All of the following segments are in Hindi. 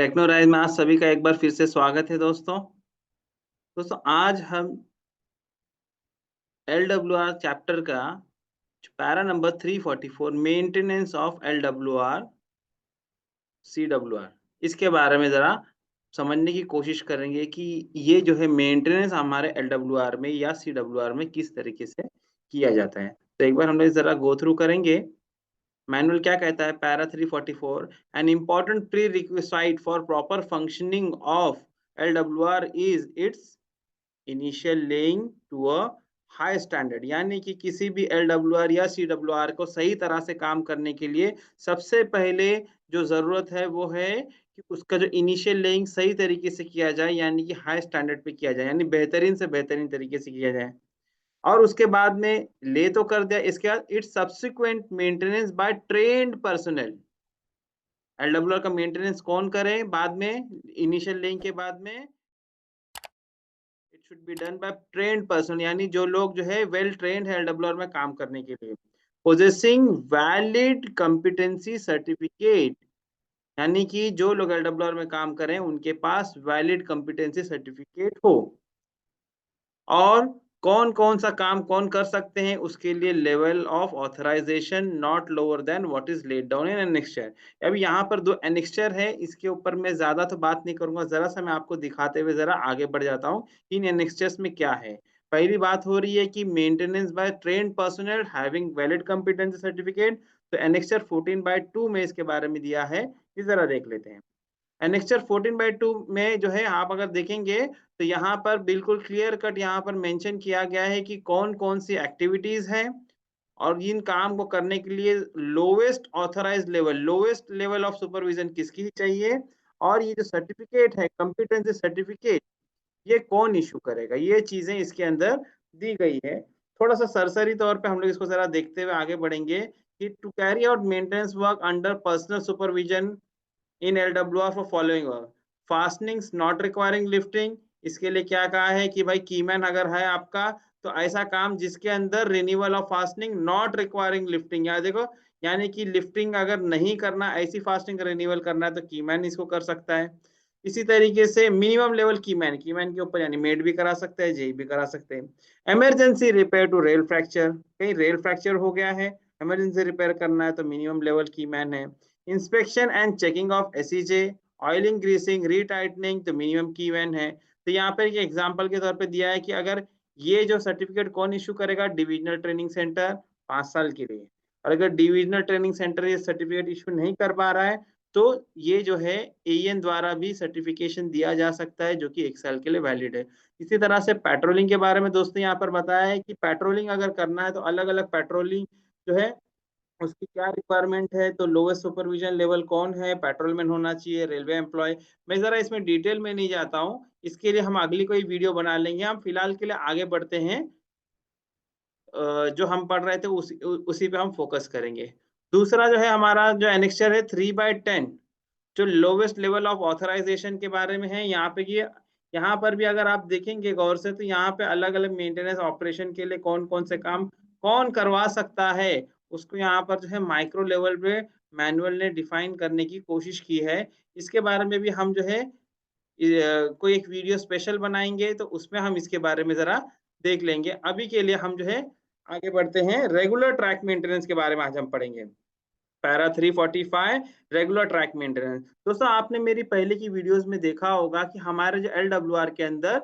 टेक्नोराइज में आप सभी का एक बार फिर से स्वागत है दोस्तों आज हम LWR चैप्टर का para number 344 maintenance of LWR CWR इसके बारे में जरा समझने की कोशिश करेंगे कि ये जो है मेंटेनेंस हमारे LWR में या CWR में किस तरीके से किया जाता है। तो एक बार हम लोग जरा गो थ्रू करेंगे। मैनुअल क्या कहता है? Para 344 an important prerequisite for proper functioning of LWR is its initial laying to a high standard, यानी कि किसी भी LWR या CWR को सही तरह से काम करने के लिए सबसे पहले जो जरूरत है वो है कि उसका जो इनिशियल लेइंग सही तरीके से किया जाए, यानी कि हाई स्टैंडर्ड पे किया जाए, यानी बेहतरीन से बेहतरीन तरीके से किया जाए। और उसके बाद में ले तो कर दिया, इसके बाद its subsequent maintenance by trained personal. LWR का मेंटेनेंस कौन करे बाद में? इनिशियल लेइंग के बाद में it should be done by trained person, यानी जो लोग जो है वेल ट्रेन्ड है LWR में काम करने के लिए। पोजेसिंग वैलिड कॉम्पिटेंसी सर्टिफिकेट, यानी कि जो लोग LWR में काम करें उनके पास वैलिड कॉम्पिटेंसी सर्टिफिकेट हो। और कौन कौन सा काम कौन कर सकते हैं उसके लिए level of authorisation not lower than what is laid down in annexure. अभी यहाँ पर दो एनेक्स्चर है, इसके ऊपर मैं ज्यादा तो बात नहीं करूंगा, जरा सा मैं आपको दिखाते हुए जरा आगे बढ़ जाता हूँ इन एनेक्स्चर्स में क्या है। पहली बात हो रही है कि maintenance by trained personal having valid competency certificate. तो एनेक्स्चर 14/2 में इसके बारे में दिया है, ये जरा देख लेते हैं। एनेक्चर 14/2 में जो है आप अगर देखेंगे तो यहाँ पर बिल्कुल क्लियर कट यहाँ पर मेंशन किया गया है कि कौन कौन सी एक्टिविटीज हैं और इन काम को करने के लिए लोवेस्ट लेवल ऑफ सुपरविजन किसकी चाहिए, और ये जो सर्टिफिकेट है कॉम्पिटेंसी सर्टिफिकेट ये कौन इशू करेगा, ये चीजें इसके अंदर दी गई है। थोड़ा सा सरसरी तौर पे हम लोग इसको जरा देखते हुए आगे बढ़ेंगे कि to carry out maintenance work under personal supervision in LWR for following work, fastenings not requiring lifting. इसके लिए क्या कहा है कि भाई कीमैन अगर है आपका तो ऐसा काम जिसके अंदर renewal of fastening not requiring lifting, याद देखो, यानी कि लिफ्टिंग अगर नहीं करना, ऐसी फास्टिंग रिन्यूअल करना है तो कीमैन इसको कर सकता है। इसी तरीके से मिनिमम लेवल कीमैन कीमैन के ऊपर यानी मेड भी करा सकता है, जेई भी करा सकते हैं। Emergency repair to rail fracture, कहीं रेल फ्रैक्चर हो गया है, इमरजेंसी रिपेयर करना है तो मिनिमम लेवल कीमैन है। Inspection and checking of SEJ, oiling greasing retightening तो मिनिमम की वैन है। तो यहाँ पर एग्जांपल के तौर पे दिया है कि अगर ये जो सर्टिफिकेट कौन इशू करेगा? डिविजनल ट्रेनिंग सेंटर 5 साल के लिए। और अगर डिविजनल ट्रेनिंग सेंटर ये सर्टिफिकेट इशू नहीं कर पा रहा है तो ये जो है एएन द्वारा भी सर्टिफिकेशन दिया जा सकता है जो कि 1 साल के लिए वैलिड है। इसी तरह से पेट्रोलिंग के बारे में दोस्तों यहाँ पर बताया है कि पेट्रोलिंग अगर करना है तो अलग अलग पेट्रोलिंग जो है उसकी क्या रिक्वायरमेंट है, तो लोवेस्ट सुपरविजन लेवल कौन है? पेट्रोलमैन होना चाहिए, रेलवे एम्प्लॉय। मैं जरा इसमें डिटेल में नहीं जाता हूँ, इसके लिए हम अगली कोई वीडियो बना लेंगे। हम फिलहाल के लिए आगे बढ़ते हैं। जो हम पढ़ रहे थे उसी पे हम फोकस करेंगे। दूसरा जो है हमारा जो एनेक्चर है 3/10, जो लोवेस्ट लेवल ऑफ ऑथराइजेशन के बारे में है। यहाँ पे ये यहाँ पर भी अगर आप देखेंगे गौर से तो यहाँ पे अलग अलग मेंटेनेंस ऑपरेशन के लिए कौन कौन से काम कौन करवा सकता है उसको यहाँ पर जो है माइक्रो लेवल पे मैनुअल ने डिफाइन करने की कोशिश की है। इसके बारे में भी हम जो है कोई एक वीडियो स्पेशल बनाएंगे तो उसमें हम इसके बारे में जरा देख लेंगे। अभी के लिए हम जो है आगे बढ़ते हैं, रेगुलर ट्रैक मेंटेनेंस के बारे में आज हम पढ़ेंगे। Para 345 regular track maintenance. दोस्तों आपने मेरी पहले की वीडियोस में देखा होगा कि हमारे जो LWR के अंदर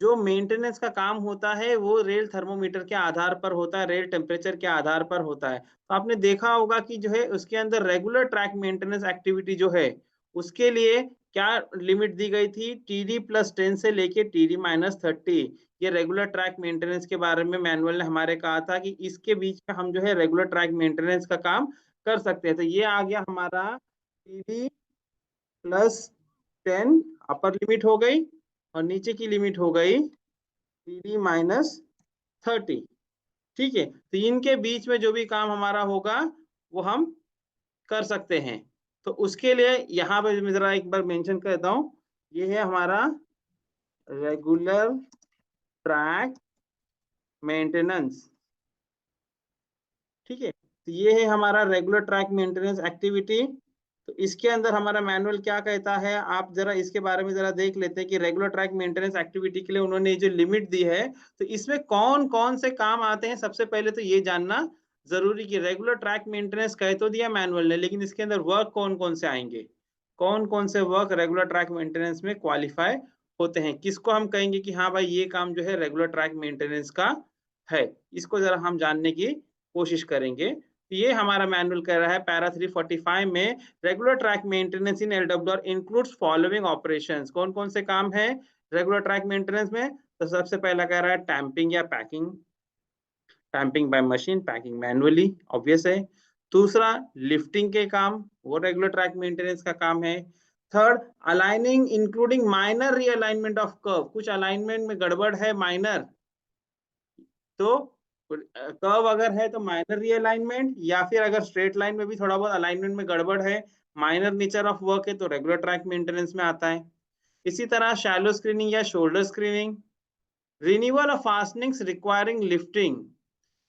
जो मेंटेनेंस का काम होता है वो रेल थर्मोमीटर के आधार पर होता है, रेल टेम्परेचर के आधार पर होता है। तो आपने देखा होगा कि जो है उसके अंदर रेगुलर ट्रैक मेंटेनेंस एक्टिविटी जो है उसके लिए क्या लिमिट दी गई थी? TD+10 से लेके TD-30। ये रेगुलर ट्रैक मेंटेनेंस के बारे में मैनुअल ने हमारे कहा था कि इसके बीच में हम जो है रेगुलर ट्रैक मेंटेनेंस का काम कर सकते हैं। तो ये आ गया हमारा TD+10 अपर लिमिट हो गई और नीचे की लिमिट हो गई TD-30। ठीक है, तो इनके बीच में जो भी काम हमारा होगा वो हम कर सकते हैं। तो उसके लिए यहाँ पे मैं जरा एक बार मेंशन कर देता हूँ, ये है हमारा रेगुलर ट्रैक मेंटेनेंस। ठीक है, तो ये है हमारा रेगुलर ट्रैक मेंटेनेंस एक्टिविटी। तो इसके अंदर हमारा मैनुअल क्या कहता है, आप जरा इसके बारे में जरा देख लेते हैं कि रेगुलर ट्रैक मेंटेनेंस एक्टिविटी के लिए उन्होंने जो लिमिट दी है, तो इसमें कौन कौन से काम आते हैं। सबसे पहले तो ये जानना जरूरी कि रेगुलर ट्रैक मेंटेनेंस कह तो दिया मैनुअल ने, लेकिन इसके अंदर वर्क कौन कौन से आएंगे, कौन कौन से वर्क रेगुलर ट्रैक मेंटेनेंस में क्वालिफाई होते हैं, किसको हम कहेंगे कि हाँ भाई ये काम जो है रेगुलर ट्रैक मेंटेनेंस का है। इसको जरा हम जानने की कोशिश करेंगे। तो ये हमारा मैनुअल कह रहा है पैरा 345 में, रेगुलर ट्रैक मेंटेनेंस इन एलडब्ल्यूआर इंक्लूड्स फॉलोइंग ऑपरेशंस। कौन कौन से काम है रेगुलर ट्रैक मेंटेनेंस में? तो सबसे पहला कह रहा है टैंपिंग या packing, tamping by machine, packing manually, obvious है। दूसरा लिफ्टिंग के काम, वो रेगुलर ट्रैक मेंटेनेंस का काम है। Third aligning including minor realignment of curve, कुछ अलाइनमेंट में गड़बड़ है माइनर, तो कर्व अगर है तो माइनर रीअलाइनमेंट, या फिर अगर स्ट्रेट लाइन में भी थोड़ा बहुत अलाइनमेंट में गड़बड़ है, माइनर नेचर ऑफ वर्क है, तो रेगुलर ट्रैक मेंटेनेंस में आता है। इसी तरह शैलो स्क्रीनिंग या shoulder screening, renewal of fastenings requiring lifting,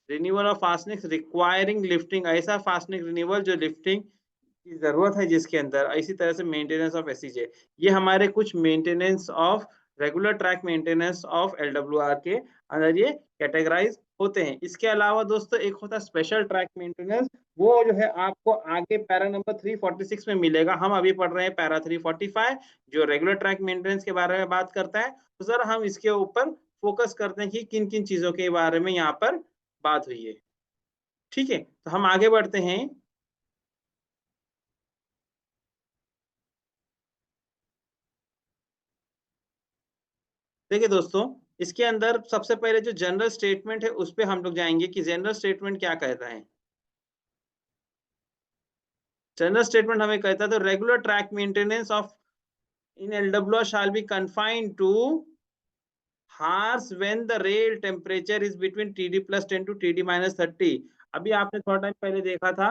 renewal of fastenings requiring lifting, ऐसा फास्टनिंग रिन्यूअल जो लिफ्टिंग की जरूरत है जिसके अंदर। इसी तरह से मेंटेनेंस ऑफ एसईजे, ये हमारे कुछ maintenance of regular track maintenance of LWR के अंदर ये कैटेगराइज होते हैं। इसके अलावा दोस्तों एक होता है स्पेशल ट्रैक मेंटेनेंस, वो जो है आपको आगे पैरा नंबर 346 में मिलेगा। हम अभी पढ़ रहे हैं पैरा 345 जो रेगुलर ट्रैक मेंटेनेंस के बारे में बात करता है। तो सर हम इसके ऊपर फोकस करते हैं कि किन किन चीजों के बारे में यहाँ पर बात हुई है। ठीक है, तो हम आगे बढ़ते हैं। देखिए दोस्तों, इसके अंदर सबसे पहले जो जनरल स्टेटमेंट है उस पे हम लोग जाएंगे कि जनरल स्टेटमेंट क्या कहता है। जनरल स्टेटमेंट हमें कहता है तो regular track maintenance of in LWR shall be confined to hours when the rail temperature is between TD + 10 to TD - 30। अभी आपने थोड़ा टाइम पहले देखा था,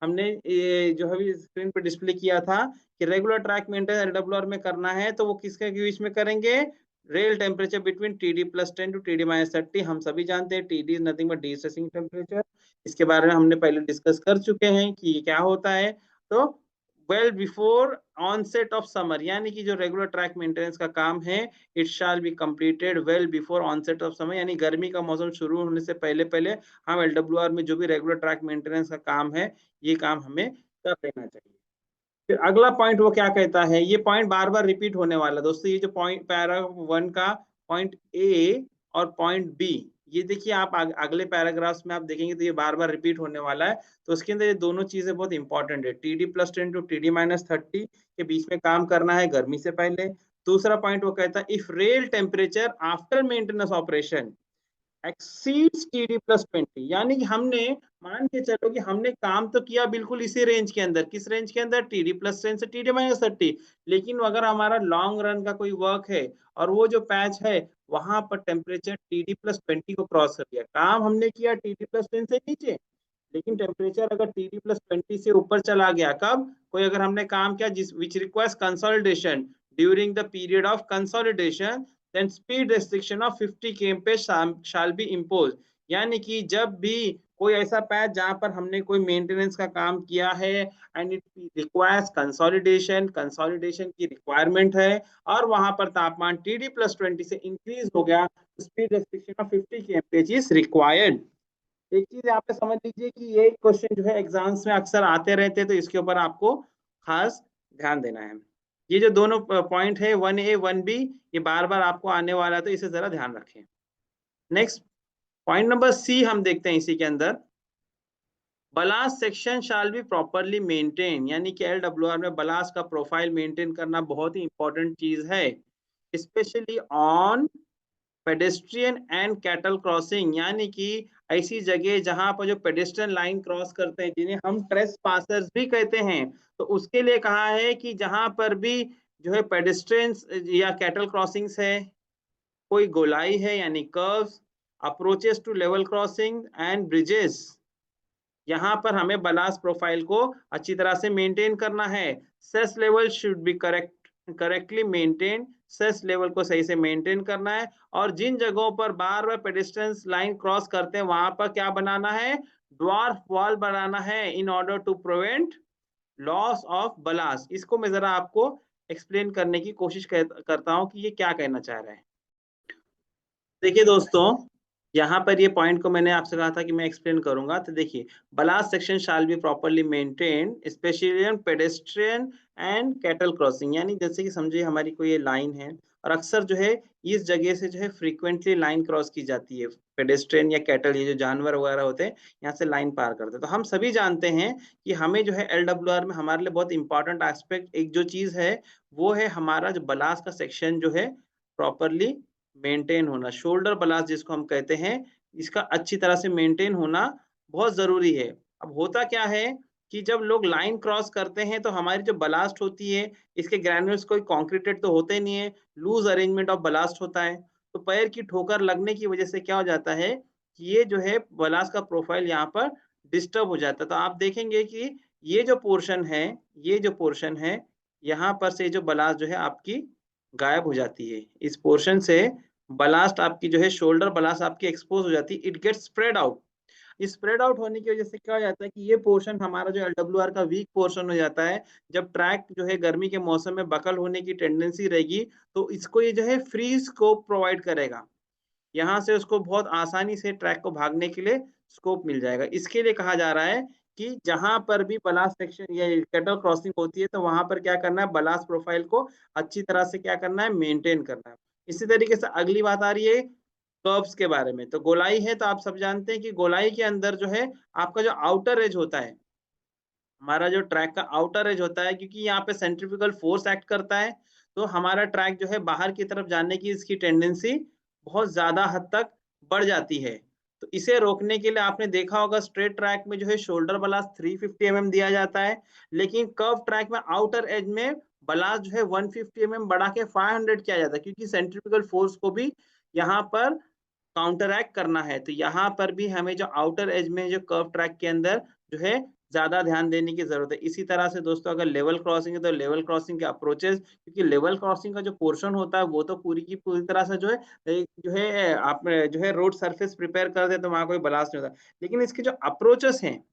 हमने ये जो अभी स्क्रीन पे डिस्प्ले किया था कि रेगुलर ट्रैक मेंटेनेंस एलडब्ल्यूआर में करना है तो वो किसके बीच में करेंगे, rail temperature between TD + 10 to TD - 30। हम सभी जानते हैं TD is nothing but distressing temperature, इसके बारे में हमने पहले डिस्कस कर चुके हैं कि ये क्या होता है। तो well before onset of summer, यानी कि जो रेगुलर ट्रैक मेंटेनेंस का काम है it shall be completed well before onset of summer, यानी गर्मी का मौसम शुरू होने से पहले पहले हम एलडब्ल्यूआर में जो भी रेगुलर ट्रैक मेंटेनेंस का काम है ये काम हमें कर लेना चाहिए। फिर अगला पॉइंट वो क्या कहता है, ये पॉइंट बार बार रिपीट होने वाला दोस्तों, ये जो पॉइंट पैरा 1 का पॉइंट ए और पॉइंट बी, ये देखिए आप अगले पैराग्राफ्स में आप देखेंगे तो ये बार बार रिपीट होने वाला है। तो उसके अंदर ये दोनों चीजें बहुत इंपॉर्टेंट है, TD + 10 टू TD - 30 के बीच में काम करना है गर्मी से पहले। दूसरा पॉइंट वो कहता है if rail temperature after maintenance operation exceeds TD + 20, यानी कि हमने मान के चलो कि हमने काम तो किया बिल्कुल इसी रेंज के अंदर, किस रेंज के अंदर, TD + 10 से TD - 30, लेकिन अगर हमारा लॉन्ग रन का कोई वर्क है और वो जो पैच है वहां पर टेम्परेचर TD + 20 को क्रॉस कर दिया, काम हमने किया TD + 10 से नीचे, लेकिन टेम्परेचर अगर TD + 20 से ऊपर चला गया, कब, कोई अगर हमने काम किया जिस which requires consolidation, during the period of consolidation then speed restriction of 50 km पे शाल बी इम्पोज, यानी कि जब भी कोई ऐसा पैच जहां पर हमने कोई मेंटेनेंस का काम किया है and it requires consolidation, consolidation की रिक्वायरमेंट है और वहां पर तापमान TD + 20 से इंक्रीज हो गया, speed restriction of 50 km is required. एक चीज यहाँ पे समझ लीजिए कि ये क्वेश्चन जो है एग्जाम्स में अक्सर आते रहते हैं, तो इसके ऊपर आपको खास ध्यान देना है। ये जो दोनों पॉइंट है 1A 1B, ये बार बार आपको आने वाला है तो इसे जरा ध्यान रखें। नेक्स्ट पॉइंट नंबर C हम देखते हैं इसी के अंदर, blast section shall be properly maintain, यानी कि एलडब्ल्यूआर में बलास्ट का प्रोफाइल मेंटेन करना बहुत ही इंपॉर्टेंट चीज है, specially on pedestrian and cattle crossing, यानी कि ऐसी जगह जहां पर जो पेडेस्ट्रियन लाइन क्रॉस करते हैं जिन्हें हम ट्रेस पासर्स भी कहते हैं, तो उसके लिए कहा है कि जहां पर भी जो है पेडेस्ट्रियन या कैटल क्रॉसिंग्स है, कोई गोलाई है यानी curves, approaches to level crossing and bridges, यहाँ पर हमें बलास्ट प्रोफाइल को अच्छी तरह से मेंटेन करना है। Cess level should be correctly maintain, cess level को सही से मेंटेन करना है, और जिन जगहों पर बार बार पेडेस्ट्रियन लाइन क्रॉस करते हैं वहां पर क्या बनाना है, ड्वार्फ वॉल बनाना है in order to prevent loss of ballast, इसको मैं जरा आपको एक्सप्लेन करने की कोशिश करता हूं कि ये क्या कहना चाह रहा है। देखिए दोस्तों, यहाँ पर ये पॉइंट को मैंने आपसे कहा था कि मैं एक्सप्लेन करूंगा। तो देखिए, blast section shall be properly maintain specially on pedestrian and cattle crossing, यानी जैसे कि समझिए हमारी कोई ये लाइन है और अक्सर जो है इस जगह से जो है फ्रीक्वेंटली लाइन क्रॉस की जाती है। पेडेस्ट्रियन या कैटल, ये जो जानवर वगैरह होते हैं, यहाँ से लाइन पार करते हैं। तो हम सभी जानते हैं कि हमें जो है LWR में हमारे लिए बहुत इंपॉर्टेंट एस्पेक्ट एक जो चीज है वो है हमारा जो बलास्ट का सेक्शन जो है प्रॉपरली मेंटेन होना। शोल्डर बलास्ट जिसको हम कहते हैं, इसका अच्छी तरह से मेंटेन होना बहुत जरूरी है। अब होता क्या है कि जब लोग लाइन क्रॉस करते हैं तो हमारी जो बलास्ट होती है, इसके ग्रैन्यूल्स कोई कॉन्क्रीटेड तो होते नहीं है, लूज अरेंजमेंट ऑफ बलास्ट होता है। तो पैर की ठोकर लगने की वजह से क्या हो जाता है कि ये जो है बलास्ट का प्रोफाइल यहाँ पर डिस्टर्ब हो जाता है। तो आप देखेंगे कि ये जो पोर्शन है, ये जो पोर्शन है, यहाँ पर से जो बलास्ट जो है आपकी गायब हो जाती है। इस पोर्शन से बलास्ट आपकी जो है, शोल्डर बलास्ट आपकी एक्सपोज हो जाती है, it gets spread out. Spread out होने की वजह से क्या हो जाता है कि ये पोर्शन हमारा जो LWR का वीक पोर्शन हो जाता है। जब ट्रैक जो है गर्मी के मौसम में बकल होने की टेंडेंसी रहेगी, तो इसको ये जो है फ्री स्कोप प्रोवाइड करेगा। यहाँ से उसको बहुत आसानी से ट्रैक को भागने के लिए स्कोप मिल जाएगा। इसके लिए कहा जा रहा है कि जहां पर भी बलास्ट सेक्शन या कैटल क्रॉसिंग होती है, तो वहां पर क्या करना है, बलास्ट प्रोफाइल को अच्छी तरह से क्या करना है, मेंटेन करना है। इसी तरीके से अगली बात आ रही है कर्व्स के बारे में। तो गोलाई है, तो आप सब जानते हैं कि गोलाई के अंदर जो है आपका जो आउटर एज होता है, हमारा जो ट्रैक का आउटर एज होता है, क्योंकि यहाँ पे सेंट्रीफ्यूगल फोर्स एक्ट करता है, तो हमारा ट्रैक जो है बाहर की तरफ जाने की इसकी टेंडेंसी बहुत ज्यादा हद तक बढ़ जाती है। तो इसे रोकने के लिए आपने देखा होगा स्ट्रेट ट्रैक में जो है शोल्डर बलास्ट 350 mm दिया जाता है, लेकिन कर्व ट्रैक में आउटर एज में बलास्ट जो है 150 mm बढ़ा के 500 किया जाता है, क्योंकि सेंट्रीफ्यूगल फोर्स को भी यहाँ पर काउंटरैक्ट करना है। तो यहाँ पर भी हमें जो आउटर एज में जो कर्व ट्रैक के अंदर जो है ज्यादा ध्यान देने की जरूरत है। इसी तरह से दोस्तों, अगर लेवल क्रॉसिंग है तो लेवल क्रॉसिंग के अप्रोचेस, क्योंकि लेवल क्रॉसिंग का जो पोर्शन होता है वो तो पूरी की पूरी तरह से जो है जो है आप जो है रोड सरफेस प्रिपेयर कर दे तो वहां कोई ब्लास्ट नहीं होता। लेकिन इसके जो अप्रोचेस हैं,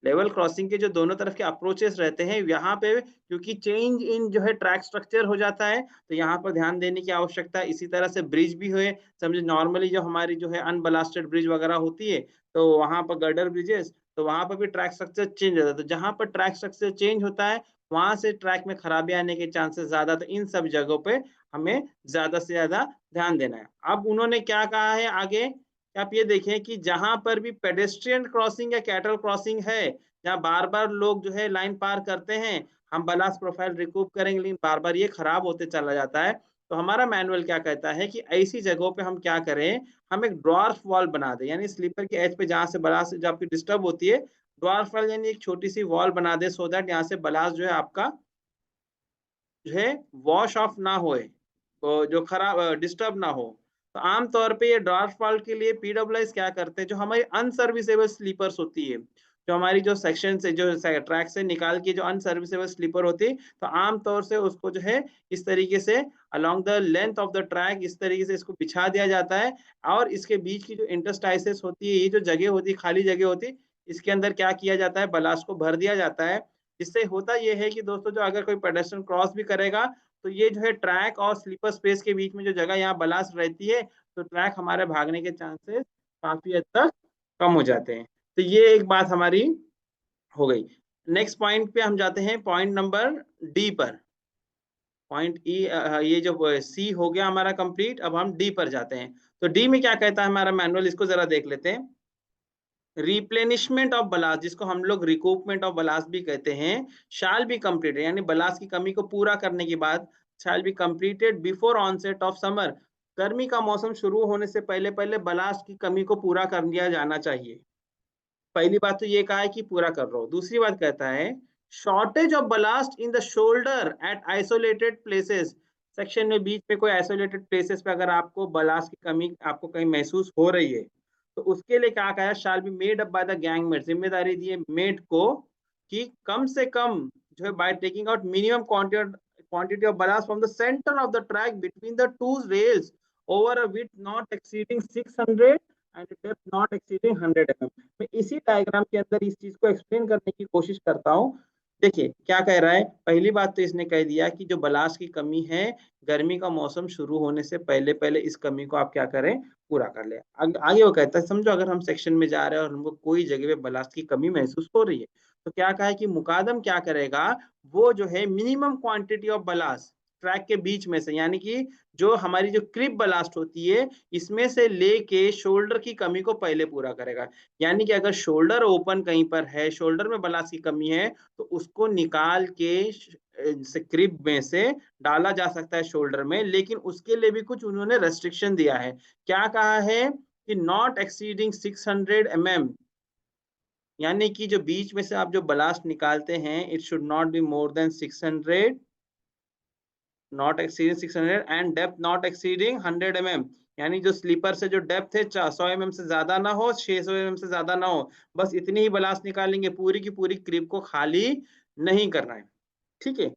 लेवल क्रॉसिंग के जो दोनों तरफ के अप्रोचेस रहते हैं, यहाँ पे क्योंकि चेंज इन जो है ट्रैक स्ट्रक्चर हो जाता है, तो यहाँ पर ध्यान देने की आवश्यकता है। इसी तरह से ब्रिज भी हुए, समझे नॉर्मली जो हमारी जो है अनबलास्टेड ब्रिज वगैरह होती है, तो वहां पर गर्डर ब्रिजेस, तो वहां पर भी ट्रैक स्ट्रक्चर चेंज होता है। तो जहां पर ट्रैक स्ट्रक्चर चेंज होता है, वहां से ट्रैक में खराबी आने के चांसेस ज्यादा। तो इन सब जगहों पे हमें ज्यादा से ज्यादा ध्यान देना है। अब उन्होंने क्या कहा है आगे, आप ये देखें कि जहां पर भी पेडेस्ट्रियन क्रॉसिंग या कैटल क्रॉसिंग है, जहाँ बार बार लोग जो है लाइन पार करते हैं, हम बलास्ट प्रोफाइल रिकूप करेंगे, लेकिन बार बार ये खराब होते चला जाता है। तो हमारा मैनुअल क्या कहता है कि ऐसी जगहों पे हम क्या करें, हम एक ड्वार्फ वॉल बना दें, यानी स्लीपर के एज पे जहाँ से बलास्ट जब आपकी डिस्टर्ब होती है, ड्वार्फ वॉल यानी एक छोटी सी वॉल बना दे, सो दैट यहाँ से बलास्ट जो है आपका जो है वॉश ऑफ ना होए, तो जो खराब डिस्टर्ब ना हो। तो आमतौर पे ये ड्राफ्ट फॉल्ट के लिए पीडब्ल्यूएस क्या करते हैं, जो हमारी अनसर्विसेबल स्लीपर्स होती है, जो हमारी जो सेक्शन से जो ट्रैक से निकाल के जो अनसर्विसेबल स्लीपर होती है, तो आमतौर से उसको जो है इस तरीके से along the length of the track इस तरीके से इसको बिछा दिया जाता है। और इसके बीच की जो इंटरस्टाइसेस होती है, ये जो जगह होती है, खाली जगह होती है, इसके अंदर क्या किया जाता है, बलास्ट को भर दिया जाता है। इससे होता ये है कि दोस्तों, जो अगर कोई पेडेस्ट्रियन क्रॉस भी करेगा, तो ये जो है ट्रैक और स्लीपर स्पेस के बीच में जो जगह यहाँ बलास्ट रहती है, तो ट्रैक हमारे भागने के चांसेस काफी हद तक कम हो जाते हैं। तो ये एक बात हमारी हो गई। नेक्स्ट पॉइंट पे हम जाते हैं, पॉइंट नंबर डी पर। पॉइंट ई, ये जो सी हो गया हमारा कंप्लीट, अब हम डी पर जाते हैं। तो डी में क्या कहता है हमारा मैनुअल, इसको जरा देख लेते हैं। रिप्लेनिशमेंट ऑफ बलास्ट, जिसको हम लोग रिकूपमेंट ऑफ बलास्ट भी कहते हैं, शाल बी कंप्लीटेड, यानी बलास्ट की कमी को पूरा करने के बाद shall be completed before onset of summer. गर्मी का मौसम शुरू होने से पहले पहले बलास्ट की कमी को पूरा कर लिया जाना चाहिए। पहली बात तो ये कहा है कि पूरा कर रहा हूं। दूसरी बात कहता है shortage of ballast in the shoulder at isolated places. Section में बीच में कोई आइसोलेटेड प्लेसेस पे अगर आपको बलास्ट की कमी आपको कहीं महसूस हो रही है, तो उसके लिए क्या कहा है, shall be made up by the gangmate, जिम्मेदारी दी है मेट को कि कम से कम जो है by taking out minimum quantity of ballast from the center of the track between the two rails over a width not exceeding 600 and a depth not exceeding 100 mm। मैं इसी डायग्राम के अंदर इस चीज को एक्सप्लेन करने की कोशिश करता हूँ देखिए क्या कह रहा है, पहली बात तो इसने कह दिया कि जो बलास्ट की कमी है, गर्मी का मौसम शुरू होने से पहले पहले इस कमी को आप क्या करें, पूरा कर ले। आगे वो कहता है, समझो अगर हम सेक्शन में जा रहे हैं और हमको कोई जगह पे बलास्ट की कमी महसूस हो रही है, तो क्या कहा है कि मुकादम क्या करेगा, वो जो है minimum quantity of blast track के बीच में से, यानी कि जो हमारी जो क्रिप बलास्ट होती है, इसमें से लेके शोल्डर की कमी को पहले पूरा करेगा। यानी कि अगर शोल्डर ओपन कहीं पर है, शोल्डर में बलास्ट की कमी है, तो उसको निकाल के से क्रिब में से डाला जा सकता है शोल्डर में, लेकिन उसके लिए भी कुछ उन्होंने रेस्ट्रिक्शन दिया है। क्या कहा है कि नॉट एक्सीडिंग 600 mm, यानी कि जो बीच में से आप जो बलास्ट निकालते हैं, it should not be more than 600, not exceeding 600 and depth not exceeding 100 mm, यानी जो स्लीपर से जो डेप्थ है 100 mm से ज्यादा ना हो, 600 mm से ज्यादा ना हो, बस इतनी ही बलास्ट निकालेंगे, पूरी की पूरी क्रिब को खाली नहीं करना है। ठीक है,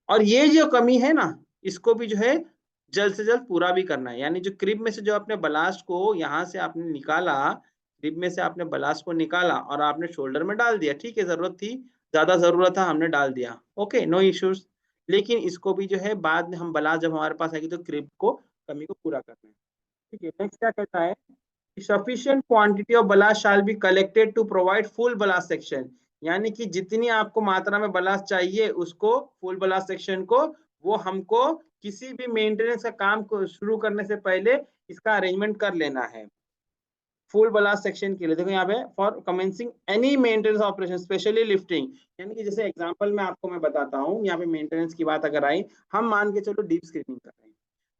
और ये जो कमी है ना, इसको भी जो है जल्द से जल्द पूरा भी करना है। यानी जो क्रिब में से जो आपने बलास्ट को यहाँ से आपने निकाला, क्रिब में से आपने बलास्ट को निकाला और आपने शोल्डर में डाल दिया, ठीक है, जरूरत थी, ज्यादा जरूरत था, हमने डाल दिया, ओके, नो इश्यूज। लेकिन इसको भी जो है बाद में हम बलास्ट जब हमारे पास आएगी तो क्रिब को कमी को पूरा करना है। ठीक है, नेक्स्ट क्या कहता है, sufficient quantity of ballast shall be collected to provide full ballast section, यानी कि जितनी आपको मात्रा में बलास्ट चाहिए उसको, फुल बलास्ट सेक्शन को, वो हमको किसी भी मेंटेनेंस का काम को शुरू करने से पहले इसका अरेंजमेंट कर लेना है। फुल बलास्ट सेक्शन के लिए देखो यहाँ पे, for commencing any maintenance operation specially lifting, यानी कि जैसे एग्जांपल में आपको मैं बताता हूँ, यहाँ पे मेंटेनेंस की बात अगर आई, हम मान के चलो डीप स्क्रीनिंग कर रहे हैं।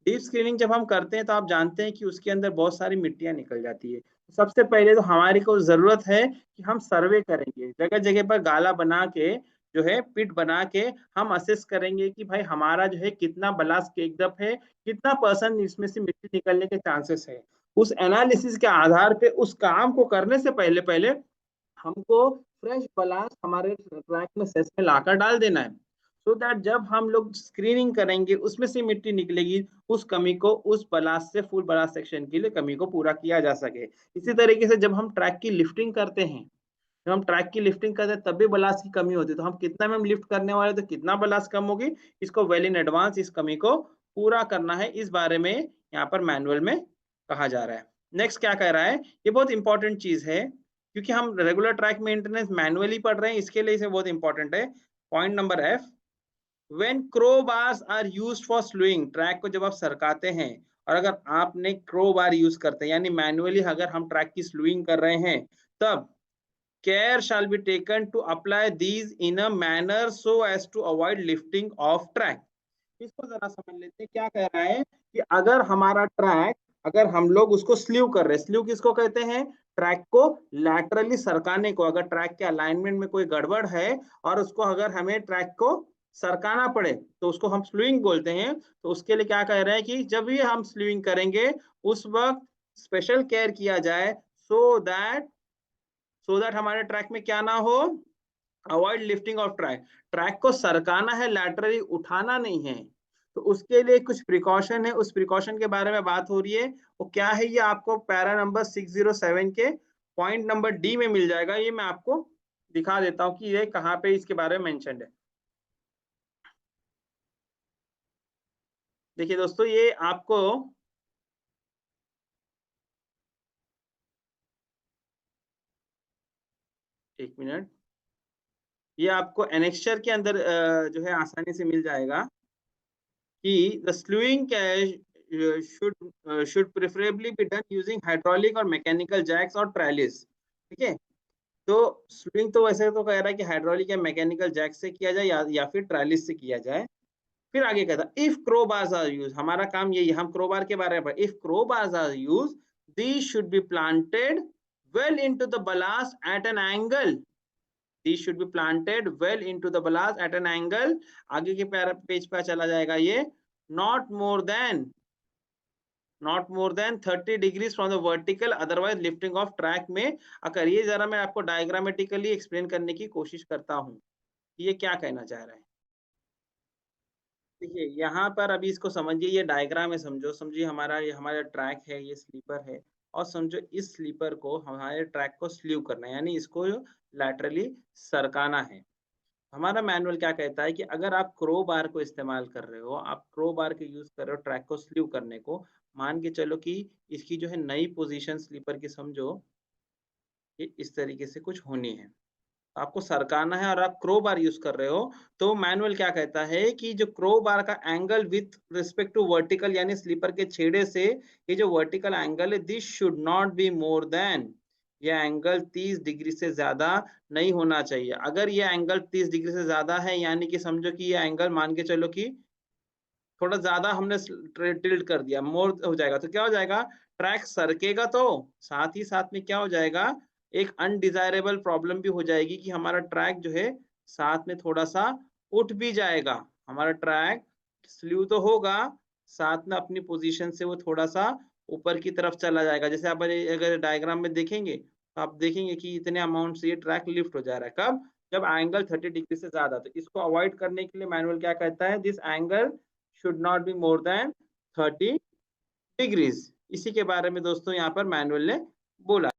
डीप स्क्रीनिंग जब हम करते हैं तो आप जानते हैं कि उसके अंदर बहुत सारी मिट्टियां निकल जाती है। सबसे पहले तो हमारी को जरूरत है कि हम सर्वे करेंगे, जगह जगह पर गाला बना के, जो है पिट बना के, हम असेस करेंगे कि भाई हमारा जो है कितना बलास्ट केकअप है, कितना परसेंट इसमें से मिट्टी निकलने के चांसेस है। उस एनालिसिस के आधार पे उस काम को करने से पहले पहले हमको फ्रेश बलास्ट हमारे ट्रैक में सेस में लाकर डाल देना है, सो दैट जब हम लोग स्क्रीनिंग करेंगे उसमें से मिट्टी निकलेगी, उस कमी को उस बलास्ट से फुल बलास्ट सेक्शन के लिए कमी को पूरा किया जा सके। इसी तरीके से जब हम ट्रैक की लिफ्टिंग करते हैं, जब हम ट्रैक की लिफ्टिंग करते हैं तब भी बलास्ट की कमी होती है, तो हम कितना में हम लिफ्ट करने वाले तो कितना बलास्ट कम होगी, इसको वेल इन एडवांस इस कमी को पूरा करना है, इस बारे में यहाँ पर मैनुअल में कहा जा रहा है। नेक्स्ट क्या कह रहा है, ये बहुत इंपॉर्टेंट चीज है, क्योंकि हम रेगुलर ट्रैक मेंटेनेंस मैनुअली पढ़ रहे हैं, इसके लिए इसे बहुत इंपॉर्टेंट है। Point number F, when crow bars are used for slowing, track को जब आप सरकाते हैं, और अगर आपने क्रो बार यूज करते हैं, यानी मैनुअली अगर हम ट्रैक की स्लोइंग कर रहे हैं, तब care shall be taken to apply these in a manner so as to avoid lifting off track। इसको जरा समझ लेते हैं, क्या कह रहा है कि अगर हमारा ट्रैक, अगर हम लोग उसको स्लीव कर रहे हैं, स्लीव किसको कहते हैं, ट्रैक को लैटरली सरकाने को, अगर ट्रैक के अलाइनमेंट में कोई गड़बड़ है और उसको अगर हमें ट्रैक को सरकाना पड़े तो उसको हम स्लीविंग बोलते हैं। तो उसके लिए क्या कह रहे हैं कि जब भी हम स्लीविंग करेंगे उस वक्त स्पेशल केयर किया जाए, सो दैट हमारे ट्रैक में क्या ना हो, avoid lifting of track, track को सरकाना है, लैटरली उठाना नहीं है। तो उसके लिए कुछ प्रिकॉशन है, उस प्रिकॉशन के बारे में बात हो रही है, वो क्या है ये आपको पैरा नंबर 607 के पॉइंट नंबर डी में मिल जाएगा। ये मैं आपको दिखा देता हूँ कि ये कहाँ पे इसके बारे में मेंशन्ड है। देखिए दोस्तों, ये आपको एक मिनट, ये आपको एनेक्स्चर के अंदर जो है आसानी से मिल जाएगा कि the slewing should preferably be done using hydraulic और mechanical jacks और trellis। ठीक है, तो स्लूइंग तो वैसे तो कह रहा है कि हाइड्रोलिक या मैकेनिकल जैक से किया जाए या फिर ट्रायलिस से किया जाए। फिर आगे कहता if crow bars are use, हमारा काम यही, हम क्रो बार के बारे में, if crow bars are use these should be planted well into the ballast at an angle, these should be planted well into the ballast at an angle, आगे के पेज पे चला जाएगा ये, not more than 30 degrees from the vertical, otherwise lifting of track में अगर, ये जरा मैं आपको डायग्रामेटिकली एक्सप्लेन करने की कोशिश करता हूँ ये क्या कहना चाह रहा है। देखिए यहाँ पर अभी इसको समझिए, ये डायग्राम है, समझो, समझिए हमारा ये हमारा ट्रैक है, ये स्लीपर है, और समझो इस स्लीपर को हमारे ट्रैक को स्लीव करना है, यानी इसको लैटरली सरकाना है। हमारा मैनुअल क्या कहता है कि अगर आप क्रो बार को इस्तेमाल कर रहे हो, आप क्रो बार के यूज़ कर रहे हो ट्रैक को स्लीव करने को, मान के चलो कि इसकी जो है नई पोज़ीशन स्लीपर की समझो, ये इस तरीके से कुछ होनी है। आपको सरकाना है और आप क्रो बार यूज़ कर रहे हो, तो मैनुअल क्या कहता है कि जो क्रो बार का angle with respect to vertical यानी स्लीपर के छेड़े से ये जो वर्टिकल एंगल है this should not be more than, ये एंगल 30 डिग्री से ज़्यादा नहीं होना चाहिए। अगर ये एंगल 30 डिग्री से ज़्यादा है यानी कि समझो कि ये एंगल मान के चलो कि थोड़ा ज़्यादा हमने टिल्ट कर दिया, मोर हो जाएगा, तो क्या हो जाएगा? ट्रैक सरकेगा तो, साथ ही साथ में क्या हो जाएगा? एक अनडिज़ायरेबल प्रॉब्लम भी हो जाएगी कि हमारा ट्रैक जो है, साथ में थोड़ा-सा उठ भी जाएगा। हमारा ट्रैक स्लीव तो होगा, साथ में अपनी पोज़ीशन से वो थोड़ा-सा ऊपर की तरफ चला जाएगा। जैसे आप अगर डायग्राम में देखेंगे, तो आप देखेंगे कि इतने अमाउंट से ये ट्रैक लिफ्ट हो जा रहा है। कब? जब एंगल 30 डिग्री से ज़्यादा। तो इसको अवॉइड करने के लिए मैनुअल क्या कहता है? This angle should not be more than 30 degrees. इसी के बारे में दोस्तों यहाँ पर मैनुअल ने बोला।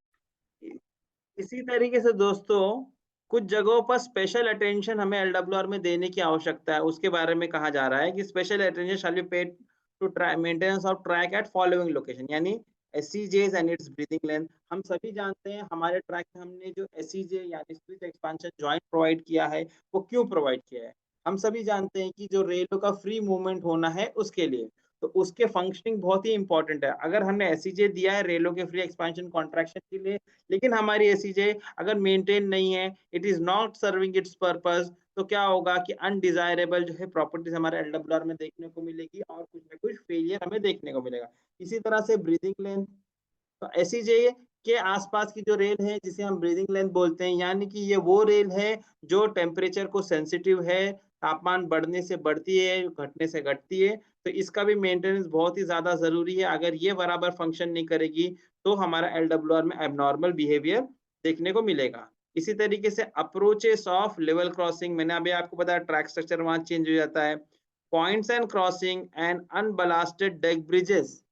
इसी तरीके से दोस्तों कुछ जगहों पर स्पेशल अटेंशन हमें एलडब्ल्यूआर में देने की आवश्यकता है। उसके बारे में कहा जा रहा है कि special attention shall be paid to maintenance of track at following location यानी एससीजेस एंड इट्स ब्रीथिंग लेंथ। हम सभी जानते हैं हमारे ट्रैक में हमने जो एससीजे यानी स्प्लिट एक्सपेंशन जॉइंट प्रोवाइड किया है, वो क्यों प्रोवाइड किया है? हम सभी जानते हैं कि जो रेलों का फ्री मूवमेंट होना है उसके लिए, तो उसके फंक्शनिंग बहुत ही इंपॉर्टेंट है। अगर हमने एससीजे दिया है रेलों के फ्री एक्सपेंशन कॉन्ट्रैक्शन के लिए, लेकिन हमारी एसईजे अगर मेंटेन नहीं है, it is not serving it's purpose, तो क्या होगा कि अनडिजायरेबल जो है प्रॉपर्टीज हमारे एलडब्ल्यूआर में देखने को मिलेगी और कुछ ना कुछ फेलियर हमें देखने को मिलेगा। इसी तरह से ब्रीदिंग लेंथ, तो एसईजे के आसपास की जो रेल है जिसे हम ब्रीदिंग लेंथ बोलते हैं, यानी कि ये वो रेल है जो टेम्परेचर को सेंसिटिव है, तापमान बढ़ने से बढ़ती है, घटने से घटती है, तो इसका भी मेंटेनेंस बहुत ही ज्यादा जरूरी है। अगर ये बराबर फंक्शन नहीं करेगी तो हमारा एलडब्ल्यूआर में एबनॉर्मल बिहेवियर देखने को मिलेगा। इसी तरीके से अप्रोचेस ऑफ लेवल क्रॉसिंग, मैंने अभी आपको बताया ट्रैक स्ट्रक्चर वहां चेंज हो जाता है। Points and crossing and unballasted deck bridges,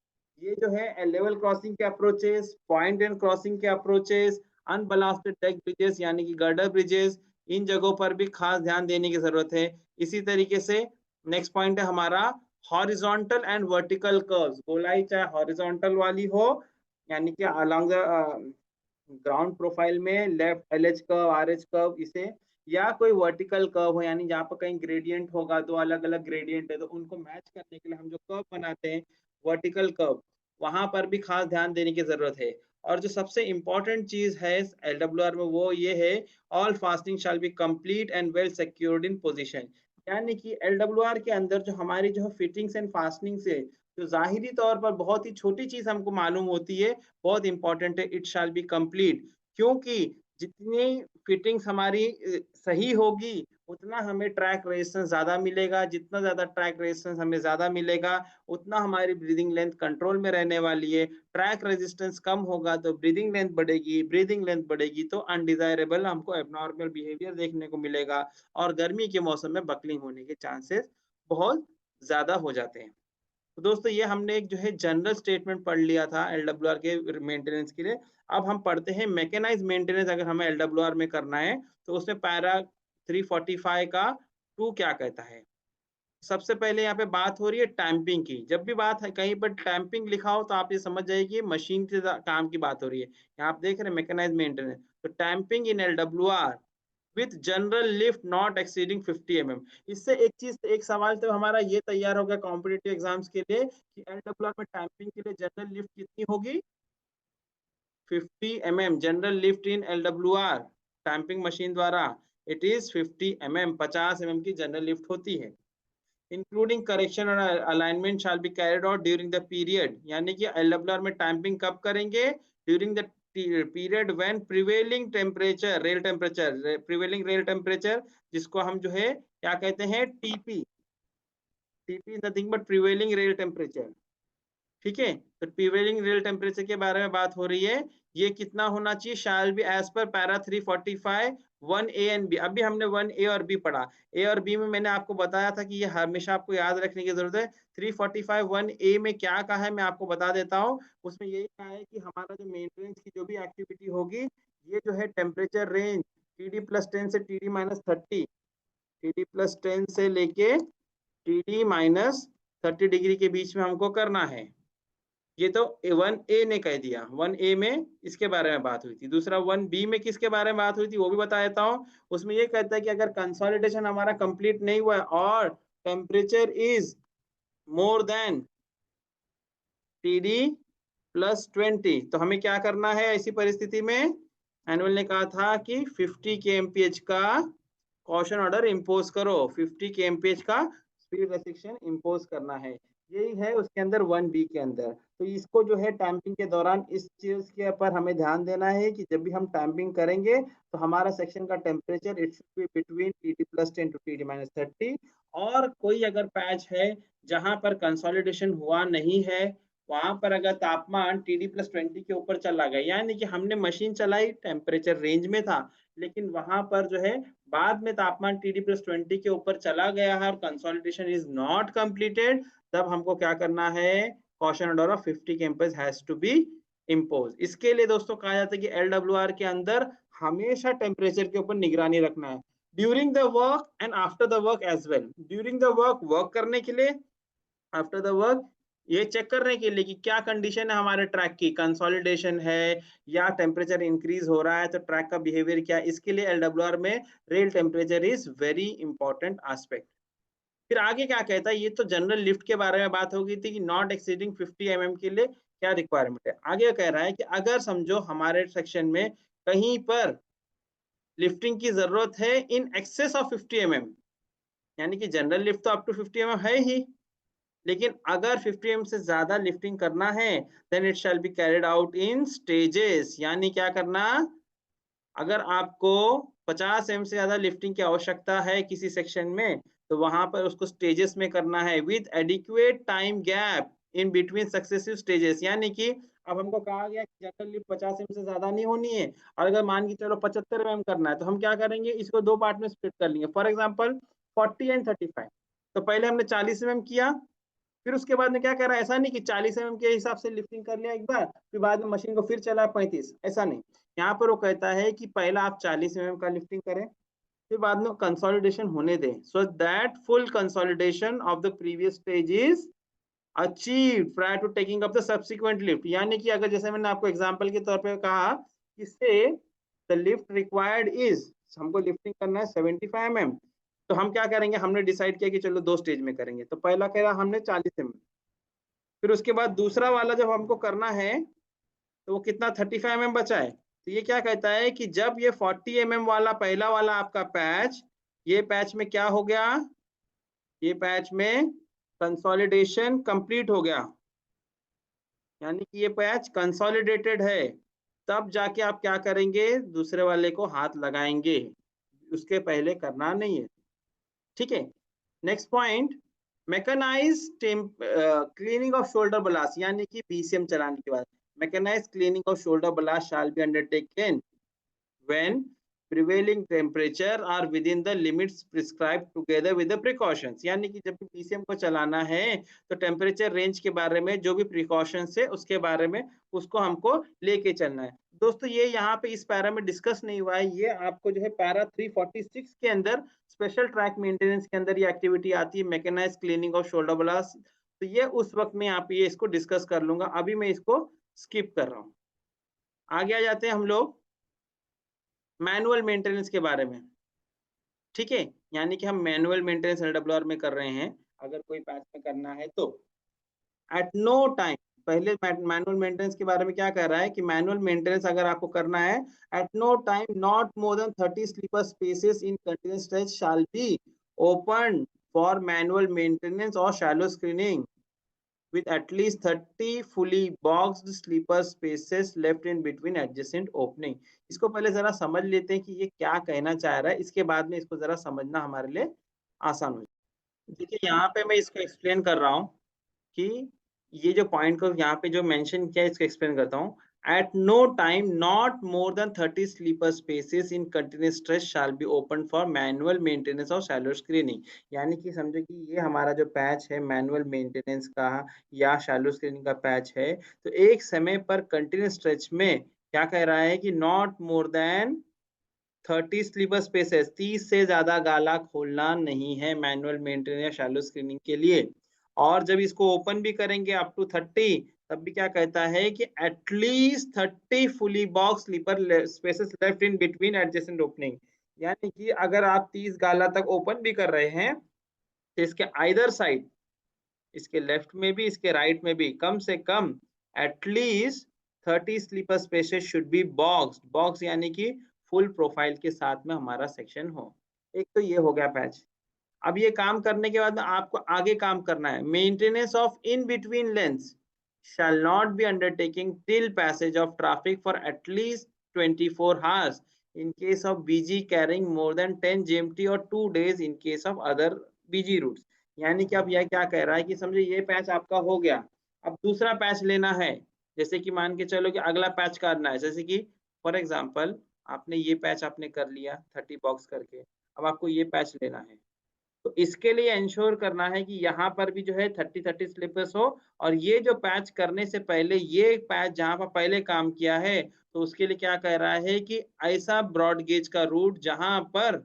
ये जो है लेवल क्रॉसिंग के अप्रोचेस, पॉइंट एंड क्रॉसिंग के अप्रोचेस, अनबलास्टेड डेक ब्रिजेस यानी कि गर्डर ब्रिजेस, इन जगहों पर भी खास ध्यान देने की जरूरत है। इसी तरीके से नेक्स्ट पॉइंट है हमारा हॉरिजॉन्टल एंड वर्टिकल कर्व्स, गोलाई चाहे हॉरिजॉन्टल वाली हो यानी कि अलोंग द ग्राउंड प्रोफाइल में left LH curve RH curve इसे, या कोई वर्टिकल कर्व हो यानी जहाँ पर कहीं ग्रेडियंट होगा, दो अलग अलग ग्रेडियंट है तो उनको मैच करने के लिए हम जो कर्व बनाते हैं वर्टिकल कर्व, वहां पर भी खास ध्यान देने की जरूरत है। और जो सबसे इंपॉर्टेंट चीज है एलडब्ल्यूआर में वो ये है, all fasting shall be complete and well secured in position, यानी कि एलडब्ल्यूआर के अंदर जो हमारी जो फिटिंग्स एंड फास्टनिंग से जो जाहिरी तौर पर बहुत ही छोटी चीज हमको मालूम होती है, बहुत इंपॉर्टेंट है, इट शैल बी कंप्लीट। क्योंकि जितनी फिटिंग्स हमारी सही होगी उतना हमें ट्रैक रेजिस्टेंस ज्यादा मिलेगा, जितना ज्यादा ट्रैक रेजिस्टेंस हमें ज्यादा मिलेगा उतना हमारी ब्रीदिंग लेंथ कंट्रोल में रहने वाली है। ट्रैक रेजिस्टेंस कम होगा तो ब्रीदिंग लेंथ बढ़ेगी, ब्रीदिंग लेंथ बढ़ेगी तो अनडिजायरेबल हमको एबनॉर्मल बिहेवियर देखने को मिलेगा और गर्मी के मौसम में बकलिंग होने के चांसेस बहुत ज्यादा हो जाते हैं। तो दोस्तों ये हमने एक जो है जनरल स्टेटमेंट पढ़ लिया था एलडब्ल्यूआर के मेंटेनेंस के लिए। अब हम पढ़ते हैं मैकेनाइज मेंटेनेंस अगर हमें एलडब्ल्यूआर में करना है तो उसमें पैरा 345 का 2 क्या कहता है। सबसे पहले यहाँ पे बात हो रही है टैंपिंग की। जब भी बात है कहीं पर टैंपिंग लिखा हो तो आप ये समझ जाइए कि मशीन के काम की बात हो रही है। यहाँ आप देख रहे हैं मैकेनाइज मेंटेनेंस, तो tamping in LWR with general lift not exceeding 50 इससे एक चीज एक सवाल तो हमारा ये तैयार हो गया कॉम्पिटिटिव एग्जाम्स के लिए कि एलडब्ल्यूआर में टाइपिंग के लिए जनरल लिफ्ट कितनी होगी, 50 general lift in LWR tamping machine द्वारा इट इज 50 की जनरल लिफ्ट होती है। इंक्लूडिंग करेक्शन और alignment shall be carried out during the period, यानी कि एलडब्ल्यूआर में टैंपिंग कब करेंगे, during the period when prevailing temperature rail temperature जिसको हम जो है क्या कहते हैं TP, TP is nothing but prevailing rail temperature. ठीक है, तो प्रिवेलिंग रियल टेम्परेचर के बारे में बात हो रही है, ये कितना होना चाहिए, shall be as per para 345 1 A and B. अभी हमने 1 ए और बी पढ़ा, ए और बी में मैंने आपको बताया था कि ये हमेशा आपको याद रखने की जरूरत है। 345 1 ए में क्या कहा है मैं आपको बता देता हूँ, उसमें यही कहा है कि हमारा जो मेंटेनेंस की जो भी एक्टिविटी होगी ये जो है टेम्परेचर रेंज TD+10 से TD-30 TD+10 से लेके TD-30 डिग्री के बीच में हमको करना है। ये तो 1A ने कह दिया। 1A में इसके बारे में बात हुई थी। दूसरा 1B में किसके बारे में बात हुई थी वो भी बता देता हूँ। उसमें ये कहता है कि अगर कंसोलिडेशन हमारा कंप्लीट नहीं हुआ है और temperature is more than TD+20 तो हमें क्या करना है ऐसी परिस्थिति में। एनुअल ने कहा था कि 50 kmph का कॉशन ऑर्डर इम्पोज करो, 50 kmph का स्पीड रेस्ट्रिक्शन इम्पोज करना है। यही है उसके अंदर 1B के अंदर। तो इसको जो है टैंपिंग के दौरान इस चीज के ऊपर हमें ध्यान देना है कि जब भी हम टैंपिंग करेंगे तो हमारा सेक्शन का temperature it should be between TD+10 to TD-30। और कोई अगर पैच है जहां पर कंसोलिडेशन हुआ नहीं है, वहां पर अगर तापमान TD+20 के ऊपर चला गया, यानी कि हमने मशीन चलाई, टेम्परेचर रेंज में था, लेकिन वहां पर जो है बाद में तापमान TD+20 के ऊपर चला गया है और कंसोलिडेशन इज नॉट कंप्लीटेड, तब हमको क्या करना है, caution order of 50 kmph has to be impose. इसके लिए दोस्तों कहा जाता है कि LWR के अंदर हमेशा टेम्परेचर के ऊपर निगरानी रखना है, during the work and after the work as well. During the work करने के लिए, आफ्टर द वर्क ये चेक करने के लिए कि क्या कंडीशन है हमारे ट्रैक की, कंसोलिडेशन है या टेम्परेचर इंक्रीज हो रहा है, तो ट्रैक का बिहेवियर क्या है। इसके लिए LWR में rail temperature is very important aspect. फिर आगे क्या कहता है, ये तो जनरल लिफ्ट के बारे में बात हो गई थी कि नॉट एक्सीडिंग 50 mm के लिए क्या रिक्वायरमेंट है। आगे कह रहा है कि अगर समझो हमारे सेक्शन में कहीं पर लिफ्टिंग की जरूरत है इन एक्सेस ऑफ 50 mm, यानी कि जनरल लिफ्ट तो अप टू 50 mm है ही, लेकिन अगर 50 mm से ज्यादा लिफ्टिंग करना है then it shall be carried out in stages. यानी क्या करना, अगर आपको 50 mm से ज्यादा लिफ्टिंग की आवश्यकता है किसी सेक्शन में, तो वहां पर उसको स्टेजेस में करना है with adequate time gap in between successive stages. यानी कि अब हमको कहा गया कि जनरल लिफ्ट 50 mm से ज्यादा नहीं होनी है, और अगर मान के चलो 75 mm करना है, तो हम क्या करेंगे, इसको दो पार्ट में स्प्लिट कर लेंगे। फॉर एग्जाम्पल 40 एंड 35, तो पहले हमने 40 mm किया, फिर उसके बाद में क्या कर रहा है, ऐसा नहीं कि 40 mm के हिसाब से लिफ्टिंग कर लिया एक बार, फिर बाद में मशीन को फिर चला 35, ऐसा नहीं। यहाँ पर वो कहता है कि पहला आप 40 mm का लिफ्टिंग करें, फिर बाद में कंसोलिडेशन होने दें, so that full consolidation of the previous stage is achieved prior to taking up the subsequent lift. यानी कि अगर जैसे मैंने आपको एग्जांपल के तौर पे कहा कि से द लिफ्ट रिक्वायर्ड इज, हमको लिफ्टिंग करना है 75 mm, तो हम क्या करेंगे, हमने डिसाइड किया कि चलो दो स्टेज में करेंगे। तो पहला कह रहा हमने 40 mm, फिर उसके बाद दूसरा वाला जब हमको करना है तो वो कितना 35 mm बचा है। तो ये क्या कहता है कि जब ये 40 mm वाला पहला वाला आपका पैच, ये पैच में क्या हो गया, ये पैच में कंसोलिडेशन कंप्लीट हो गया, यानी कि ये पैच कंसोलिडेटेड है, तब जाके आप क्या करेंगे, दूसरे वाले को हाथ लगाएंगे, उसके पहले करना नहीं है। ठीक है। Next point, mechanise cleaning off shoulder blast, यानी कि BCM चलाने के बाद mechanise cleaning off shoulder blast shall be undertaken when prevailing temperature are within the limits prescribed together with the precautions। यानी कि जब भी PCM को चलाना है तो टेम्परेचर रेंज के बारे में जो भी प्रिकॉशंस है उसके बारे में उसको हमको लेके चलना है। दोस्तों ये यहाँ पे इस पैरा में डिस्कस नहीं हुआ है, ये आपको जो है पैरा 346 के अंदर स्पेशल ट्रैक मेंटेनेंस के अंदर ये एक्टिविटी आती है, mechanise cleaning off shoulder blast. तो ये उस वक्त में यहाँ पे ये इसको डिस्कस कर लूंगा, अभी मैं इसको स्किप कर रहा हूँ। आगे आ जाते हैं हम लोग मैनुअल मेंटेनेंस के बारे में। ठीक है, यानी कि हम मैनुअल मेंटेनेंस LWR में कर रहे हैं, अगर कोई पैच में करना है तो एट नो टाइम। पहले मैनुअल मेंटेनेंस के बारे में क्या कह रहा है कि मैनुअल मेंटेनेंस अगर आपको करना है, at no time not more than 30 sleeper spaces in continuous stretch shall be open for manual maintenance और shallow screening with at least 30 fully boxed sleeper spaces left in between adjacent opening। इसको पहले जरा समझ लेते हैं कि ये क्या कहना चाह रहा है, इसके बाद में इसको जरा समझना हमारे लिए आसान हो जाए। देखिए यहाँ पे मैं इसको एक्सप्लेन कर रहा हूँ कि ये जो पॉइंट को यहाँ पे जो मेंशन किया है इसको एक्सप्लेन करता हूँ। At no time not more than 30 sleeper spaces in continuous stretch shall be opened for manual maintenance or shallow screening। यानी कि समझो कि ये हमारा जो पैच है मैनुअल मेंटेनेंस का या शैलो स्क्रीनिंग का पैच है, तो एक समय पर कंटिन्यूस स्ट्रेच में क्या कह रहा है कि not more than 30 sleeper spaces, 30 से ज्यादा गाला खोलना नहीं है मैनुअल मेंटेनेंस या शैलो स्क्रीनिंग के लिए। और जब इसको ओपन भी करेंगे अप टू 30, तब भी क्या कहता है कि at least 30 fully box sleeper spaces left in between adjacent opening. यानी कि अगर आप 30 गाला तक ओपन भी कर रहे हैं तो इसके आइदर साइड, इसके लेफ्ट में भी इसके राइट में भी कम से कम at least 30 sleeper spaces should be box. Box यानी कि फुल प्रोफाइल के साथ में हमारा सेक्शन हो। एक तो ये हो गया पैच। अब ये काम करने के बाद में आपको आगे काम करना है। Maintenance of in between lens shall not be undertaking till passage of traffic for at least 24 hours in case of BG carrying more than 10 GMT or 2 days in case of other BG routes। यानी कि अब यह क्या कह रहा है कि समझे ये पैच आपका हो गया, अब दूसरा पैच लेना है। जैसे कि मान के चलो कि अगला पैच करना है, जैसे कि फॉर एग्जांपल आपने ये पैच आपने कर लिया 30 बॉक्स करके, अब आपको ये पैच लेना है। तो इसके लिए इंश्योर करना है कि यहाँ पर भी जो है 30-30 स्लीपर्स हो, और ये जो पैच करने से पहले ये पैच जहाँ पर पहले काम किया है, तो उसके लिए क्या कह रहा है कि ऐसा ब्रॉड गेज का रूट जहां पर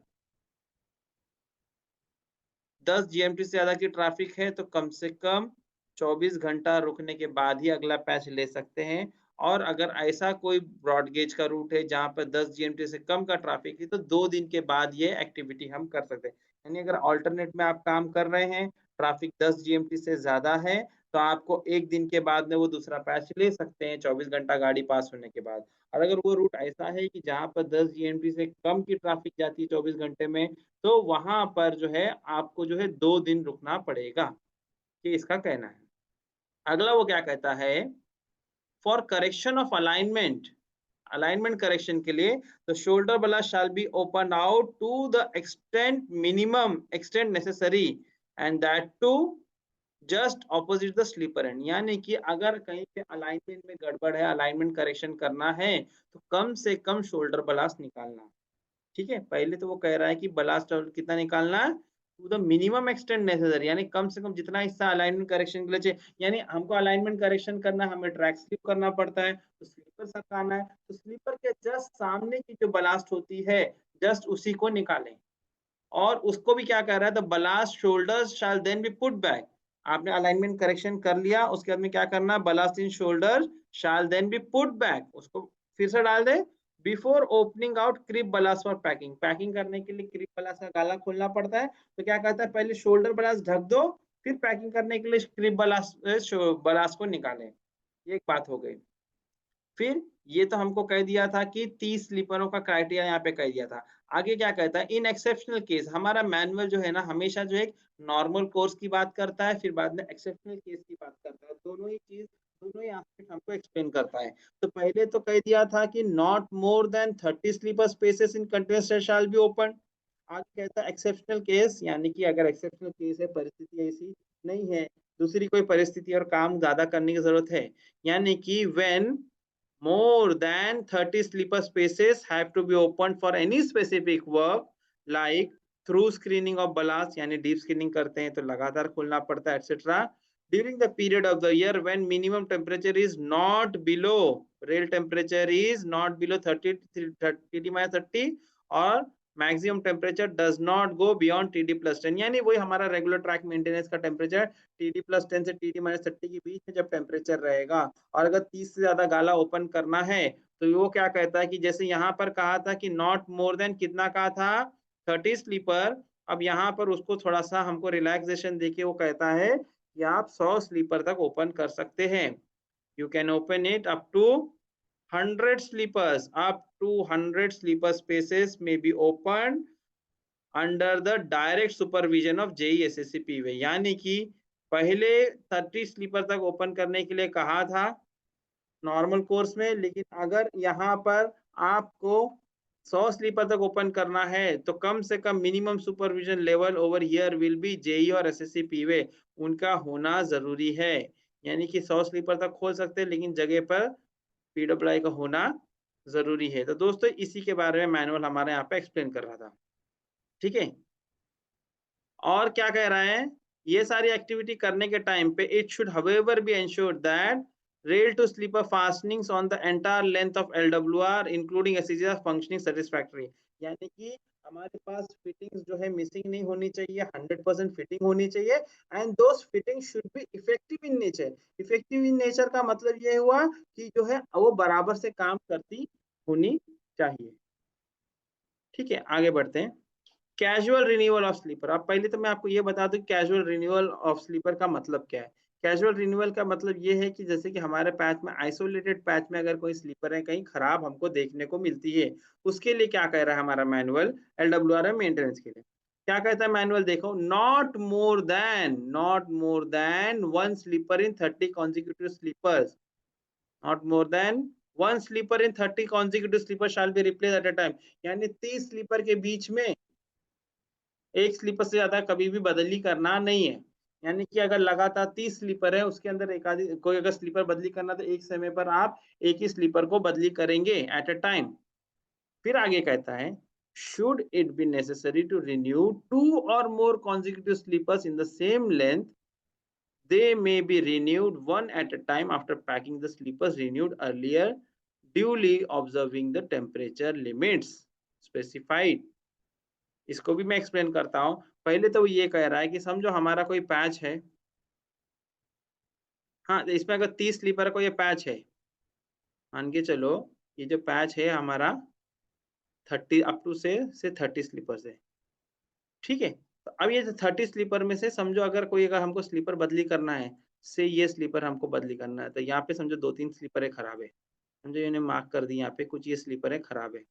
10 जीएमटी से ज्यादा की ट्रैफिक है, तो कम से कम 24 घंटा रुकने के बाद ही अगला पैच ले सकते हैं। और अगर ऐसा कोई ब्रॉड गेज का रूट है जहां पर 10 जीएमटी से कम का ट्रैफिक है, तो 2 दिन के बाद ये एक्टिविटी हम कर सकते हैं। यानी अगर अल्टरनेट में आप काम कर रहे हैं, ट्रैफिक 10 जीएमटी से ज्यादा है, तो आपको 1 दिन के बाद में वो दूसरा पैच ले सकते हैं 24 घंटा गाड़ी पास होने के बाद। और अगर वो रूट ऐसा है कि जहां पर 10 जीएमटी से कम की ट्रैफिक जाती है 24 घंटे में, तो वहां पर जो है आपको जो है 2 दिन रुकना पड़ेगा। ये इसका कहना है। अगला वो क्या कहता है, for correction of alignment, alignment correction के लिए, तो shoulder ballast shall be open out to the extent minimum extent necessary and that too just opposite the sleeper end. यानी कि अगर कहीं पे अलाइनमेंट में गड़बड़ है, अलाइनमेंट करेक्शन करना है, तो कम से कम शोल्डर ब्लास्ट निकालना। ठीक है, पहले तो वो कह रहा है कि ब्लास्ट कितना निकालना है, to the minimum extent necessary, यानी कम से कम जितना हिस्सा अलाइनमेंट करेक्शन के लिए चाहिए। यानी हमको अलाइनमेंट करेक्शन करना है, हमें ट्रैक स्लिप करना पड़ता है, तो स्लीपर सरकाना है, तो स्लीपर के जस्ट सामने की जो ब्लास्ट होती है, जस्ट उसी को निकालें। और उसको भी क्या कह रहा है, the ballast shoulders shall then be put back. आपने अलाइनमेंट करेक्शन कर लिया, उसके बाद में क्या करना, ballast in shoulder shall then be put back, उसको फिर से डाल दे। Before opening out crib ballast for packing, packing करने के लिए क्रिप ब्लास्ट का गाला खोलना पड़ता है, तो क्या कहता है, पहले शोल्डर ब्लास्ट ढक दो, फिर पैकिंग करने के लिए क्रिप ब्लास्ट को निकालें। ये एक बात हो गई। फिर ये तो हमको कह दिया था कि 30 स्लीपरों का क्राइटेरिया यहाँ पे कह दिया था। आगे क्या कहता है, इन एक्सेप्शनल केस, हमारा मैनुअल जो है ना हमेशा जो है नॉर्मल कोर्स की बात करता है, फिर बाद में एक्सेप्शनल केस की बात करता है। दोनों ही चीज, दोनों ही एस्पेक्ट हमको एक्सप्लेन करता है। तो पहले तो कह दिया था कि not more than 30 sleeper spaces in continuous shall be open. आगे कहता है एक्सेप्शनल केस, यानी कि अगर एक्सेप्शनल केस है, परिस्थिति ऐसी नहीं है, दूसरी कोई परिस्थिति और काम ज्यादा करने की जरूरत है, यानी कि when more than 30 sleeper spaces have to be opened for any specific work like through screening of ballast, यानी deep screening करते हैं तो लगातार खोलना पड़ता है etc. During the period of the year when minimum temperature is not below, rail temperature is not below 30 TD-30 और maximum temperature does not go beyond TD+10, यानी वही हमारा रेगुलर ट्रैक मेंटेनेंस का टेम्परेचर TD+10 से TD-30 के बीच में जब टेम्परेचर रहेगा। और अगर 30 से ज्यादा गाला ओपन करना है, तो वो क्या कहता है कि जैसे यहाँ पर कहा था कि नॉट मोर देन कितना कहा था, 30 स्लीपर, अब यहाँ पर उसको थोड़ा सा हमको रिलैक्सेशन देके वो कहता है कि आप 100 स्लीपर तक ओपन कर सकते हैं। You can open it up to 100 sleepers, up to 100 sleeper spaces may be opened under the direct supervision of JEE SSC PV। यानी कि पहले 30 स्लीपर तक ओपन करने के लिए कहा था नॉर्मल कोर्स में, लेकिन अगर यहाँ पर आपको 100 स्लीपर तक ओपन करना है, तो कम से कम minimum supervision level over here will be JE और एसएससी पीवे, उनका होना जरूरी है। यानी कि 100 स्लीपर तक खोल सकते हैं, लेकिन जगह पर पीडब्ल्यूआई का होना जरूरी है। तो दोस्तों इसी के बारे में मैनुअल हमारे यहाँ पे एक्सप्लेन कर रहा था। ठीक है, और क्या कह रहा है, ये सारी एक्टिविटी करने के टाइम पे it should however be ensured that rail to sleeper fastenings on the entire length of LWR including SCG functioning satisfactory. यानी कि हमारे पास फिटिंग्स जो है मिसिंग नहीं होनी चाहिए, 100% फिटिंग होनी चाहिए, and those fitting should be effective in nature. Effective in nature का मतलब ये हुआ कि जो है वो बराबर से काम करती होनी चाहिए। ठीक है, आगे बढ़ते हैं। Casual renewal of sleeper. अब पहले तो मैं आपको ये बता दूं कैजुअल रिन्यूअल ऑफ स्लीपर का मतलब क्या है। कैजुअल रिन्यूअल का मतलब ये है कि जैसे कि हमारे पैच में, आइसोलेटेड पैच में अगर कोई स्लीपर है कहीं खराब हमको देखने को मिलती है, उसके लिए क्या कह रहा है हमारा मैनुअल, एलडब्ल्यूआरएम मेंटेनेंस के लिए क्या कहता है मैनुअल, देखो, not more than one sleeper in 30 consecutive sleepers, not more than one sleeper in 30 consecutive sleeper shall be replace at a time. यानी 30 स्लीपर के बीच में एक स्लीपर से ज्यादा कभी भी बदली करना नहीं है। यानी कि अगर लगातार 30 स्लीपर है, उसके अंदर एक आधी कोई अगर स्लीपर बदली करना, तो एक समय पर आप एक ही स्लीपर को बदली करेंगे एट अ टाइम। फिर आगे कहता है, should it be necessary to renew two or more consecutive sleepers in the same length, they may be renewed one at a time after packing the sleepers renewed earlier, duly observing the temperature limits specified। इसको भी मैं एक्सप्लेन करता हूँ। पहले तो वो ये कह रहा है कि समझो हमारा कोई पैच है, हाँ, तो इसमें अगर 30 स्लीपर को ये पैच है, मान के चलो ये जो पैच है हमारा 30 अप टू से 30 स्लीपर है, ठीक है। तो अब ये 30 स्लीपर में से समझो अगर कोई, अगर हमको स्लीपर बदली करना है, से ये स्लीपर हमको बदली करना है, तो यहाँ पे समझो 2-3 स्लीपर है खराब है, समझो इन्हें मार्क कर दी, यहाँ पे कुछ ये स्लीपर है खराब है।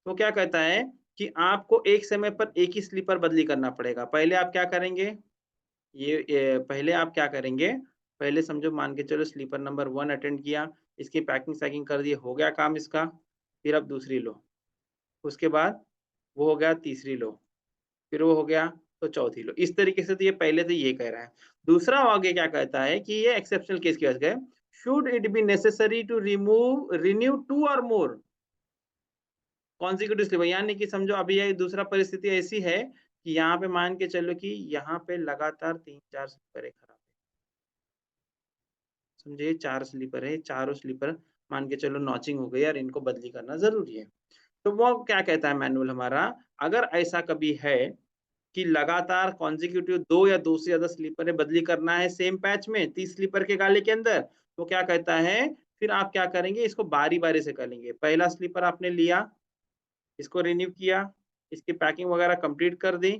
तो क्या कहता है कि आपको एक समय पर एक ही स्लीपर बदली करना पड़ेगा। पहले आप क्या करेंगे, ये पहले आप क्या करेंगे, पहले समझो मान के चलो स्लीपर नंबर 1 अटेंड किया, इसकी पैकिंग सैकिंग कर दी, हो गया काम इसका। फिर अब दूसरी लो, उसके बाद वो हो गया तीसरी लो, फिर वो हो गया तो चौथी लो। इस तरीके से तो ये पहले तो ये कह रहा है। दूसरा आगे क्या कहता है कि ये एक्सेप्शनल केस की वजह से, should it be necessary to renew two or more consecutive sleeper. यानी कि समझो अभी ये दूसरा परिस्थिति ऐसी है कि यहाँ पे मान के चलो कि यहाँ पे लगातार 3-4 स्लीपर है खराब, समझे 4 स्लीपर है, चारों स्लीपर मान के चलो नॉचिंग हो गई और इनको बदली करना जरूरी है। तो वो क्या कहता है मैनुअल हमारा, अगर ऐसा कभी है कि लगातार कॉन्जिक्यूटिव 2 या 2 से ज्यादा स्लीपर है बदली करना है सेम पैच में 30 स्लीपर के गाले के अंदर, तो क्या कहता है, फिर आप क्या करेंगे, इसको बारी बारी से करेंगे। पहला स्लीपर आपने लिया, इसको रिन्यू किया, इसकी पैकिंग वगैरह कंप्लीट कर दी,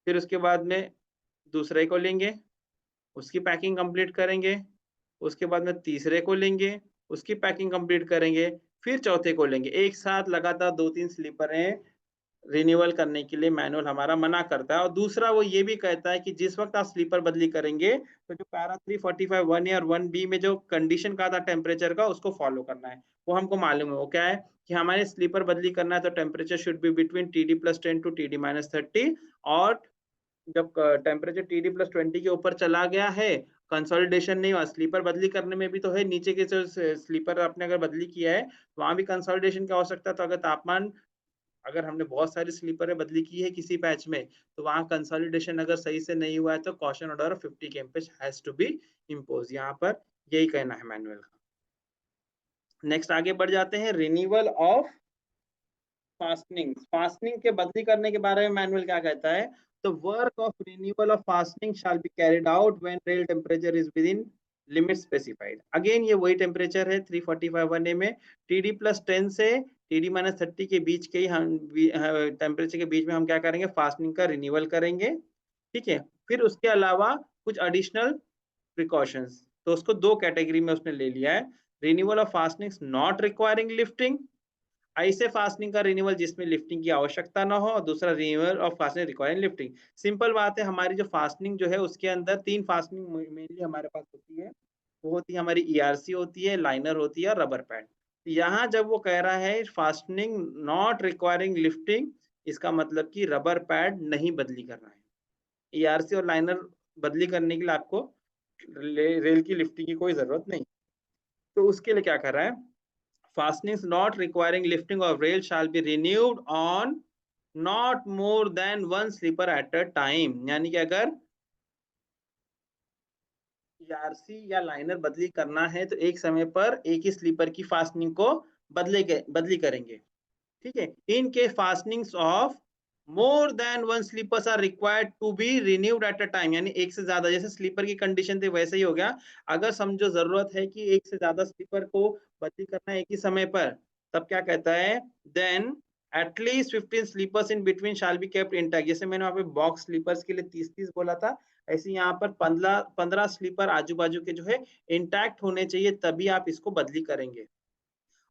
फिर उसके बाद में दूसरे को लेंगे, उसकी पैकिंग कंप्लीट करेंगे, उसके बाद में तीसरे को लेंगे, उसकी पैकिंग कंप्लीट करेंगे, फिर चौथे को लेंगे। एक साथ लगातार 2-3 स्लीपरें रिन्यूअल करने के लिए मैनुअल हमारा मना करता है। और दूसरा वो ये भी कहता है कि जिस वक्त आप स्लीपर बदली करेंगे, तो जो पैरा 345 1 ए और 1 बी में जो कंडीशन कहा था टेम्परेचर का, उसको फॉलो करना है। वो हमको मालूम है, वो क्या है कि हमारे स्लीपर बदली करना है तो temperature should be between TD+10 to TD-30। और जब टेम्परेचर TD+20 के ऊपर चला गया है, कंसोलिडेशन नहीं हुआ, स्लीपर बदली करने में भी तो है, नीचे के जो स्लीपर आपने अगर बदली किया है, वहां भी कंसोलिडेशन की आवश्यकता है। तो अगर तापमान, अगर हमने बहुत सारी स्लीपरें बदली की है किसी पैच में, तो वहां कंसोलिडेशन अगर सही से नहीं हुआ है, तो caution order of 50 kmph has to be impose. यहाँ पर यही कहना है मैनुअल का। नेक्स्ट आगे बढ़ जाते हैं, रिन्यूअल ऑफ फास्टनिंग। फास्टनिंग के बदली करने के बारे में मैनुअल क्या कहता है, तो work of renewal of fastening shell be carried out when rail temperature is with in limit specified. Again ये वही टेम्परेचर है 345 1A में, TD+10 से TD-30 के बीच के ही हम टेम्परेचर के बीच में हम क्या करेंगे, फास्टनिंग का रिन्यूअल करेंगे। ठीक है, फिर उसके अलावा कुछ एडिशनल प्रिकॉशंस, तो उसको दो कैटेगरी में उसने ले लिया है। Renewal of fastening not requiring lifting, ऐसे फास्टनिंग का रिन्यूअल जिसमें लिफ्टिंग की आवश्यकता ना हो, और दूसरा renewal of fastening requiring lifting. Simple बात है, हमारी जो फास्टनिंग जो है उसके अंदर 3 फास्टनिंग मेनली हमारे पास होती है। वो होती है हमारी ERC होती है, लाइनर होती है और रबर पैड। यहाँ जब वो कह रहा है फास्टनिंग नॉट रिक्वायरिंग लिफ्टिंग, इसका मतलब कि रबर पैड नहीं बदली करना है। ERC और लाइनर बदली करने के लिए आपको रेल की लिफ्टिंग की कोई जरूरत नहीं। तो उसके लिए क्या कर रहा है, fastenings not requiring lifting of rail shall be renewed on not more than one sleeper at a time। यानी कि अगर ERC या लाइनर बदली करना है, तो एक समय पर एक ही स्लीपर की फास्टनिंग को बदली करेंगे। ठीक है। In case fastenings of more than one sleepers are required to be renewed at a time, यानी एक से ज्यादा, जैसे स्लीपर की कंडीशन थी वैसे ही हो गया। अगर समझो जरूरत है कि एक से ज्यादा स्लीपर को बदली करना है एक ही समय पर, तब क्या कहता है, then at least 15 sleepers in between shall be kept intact. जैसे मैंने वहां पे बॉक्स स्लीपर्स के लिए 30-30 बोला था, ऐसे यहाँ पर 15 स्लीपर आजू बाजू के जो है इंटैक्ट होने चाहिए, तभी आप इसको बदली करेंगे।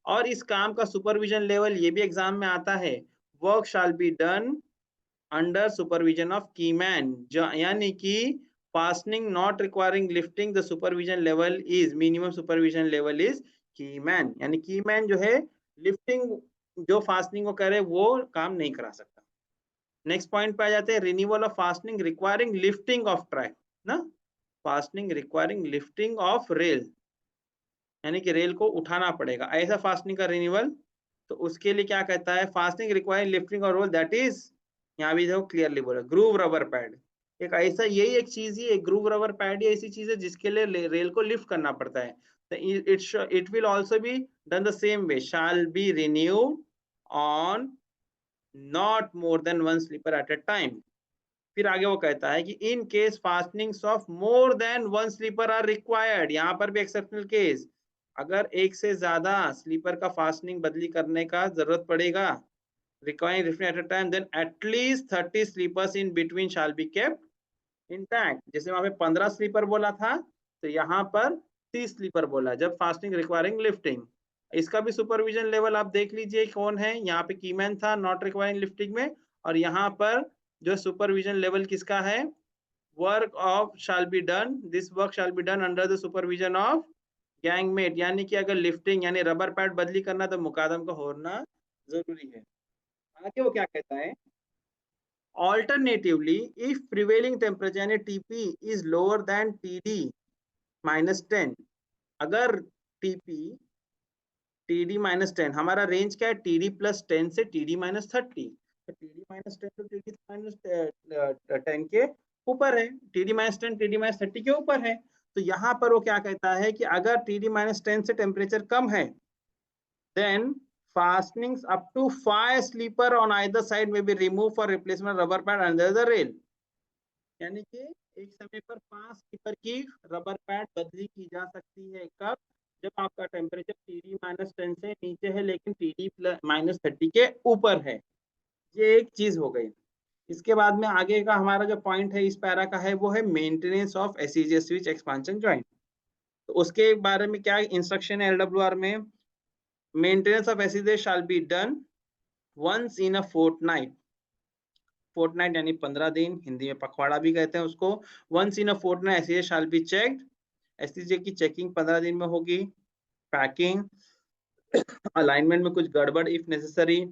और इस काम का सुपरविजन लेवल ये भी एग्जाम में आता है, work shall be done under supervision of keyman, यानी कि fastening not requiring lifting the supervision level is, minimum supervision level is keyman, यानी कीमैन जो है लिफ्टिंग जो फास्टनिंग को करे वो काम नहीं करा सकता। नेक्स्ट पॉइंट पे आ जाते हैं, renewal of fastening requiring lifting of track ना, fastening requiring lifting of rail, यानी कि रेल को उठाना पड़ेगा, ऐसा फास्टनिंग का रिन्यूअल। तो उसके लिए क्या कहता है, फास्टनिंग रिक्वायरिंग लिफ्टिंग और रोल, दैट इज, यहाँ भी देखो क्लियरली बोला, ग्रूव रबर पैड। एक ऐसा, यही एक चीज ही है, ग्रूव रबर पैड ही ऐसी चीज है जिसके लिए रेल को लिफ्ट करना पड़ता है। तो it will also be done the same way, shall be renewed on not more than one sleeper at a time. फिर आगे वो कहता है कि in case fastenings of more than one sleeper are required, यहाँ पर भी एक्सेप्शनल केस, अगर एक से ज्यादा स्लीपर का फास्टनिंग बदली करने का जरूरत पड़ेगा, requiring lifting at a time, then at least 30 sleepers in between shall be kept intact। जैसे वहां पे 15 स्लीपर बोला था, तो यहाँ पर 30 स्लीपर बोला जब फास्टिंग रिक्वायरिंग लिफ्टिंग। इसका भी सुपरविजन लेवल आप देख लीजिए कौन है, यहाँ पे कीमैन था नॉट रिक्वायरिंग लिफ्टिंग में, और यहाँ पर जो सुपरविजन लेवल किसका है, work of shall be done, this work shall be done under the supervision of gangmate, यानी कि अगर लिफ्टिंग यानी रबर पैड बदली करना तो मुकादम का होना जरूरी है। आगे वो क्या कहता है, alternatively if prevailing temperature यानी TP is lower than TD -10, अगर TP TD -10, हमारा रेंज क्या है, TD +10 से TD -30, तो TD -10 तो TD -10 के ऊपर है, TD -10 TD -30 के ऊपर है। तो यहाँ पर वो क्या कहता है कि अगर TD -10 से टेम्परेचर कम है, then fastenings up to 5 sleeper on either side may be removed for replacement rubber pad under the rail, यानी कि एक समय पर 5 स्लीपर की रबर पैड बदली की जा सकती है, कब, जब आपका टेम्परेचर TD -10 से नीचे है लेकिन TD -30 के ऊपर है। ये एक चीज हो गई। इसके बाद में आगे का हमारा जो पॉइंट है इस पैरा का है वो है maintenance of SEJ switch expansion joint. तो उसके बारे में क्या इंस्ट्रक्शन है एलडब्ल्यूआर में, maintenance of SEJ shall be done once in a fortnight, fortnight यानी 15 दिन, हिंदी में पखवाड़ा भी कहते हैं उसको। once in a fortnight SEJ shall be checked, SEJ की चेकिंग 15 दिन में होगी। पैकिंग, अलाइनमेंट में कुछ गड़बड़ if necessary,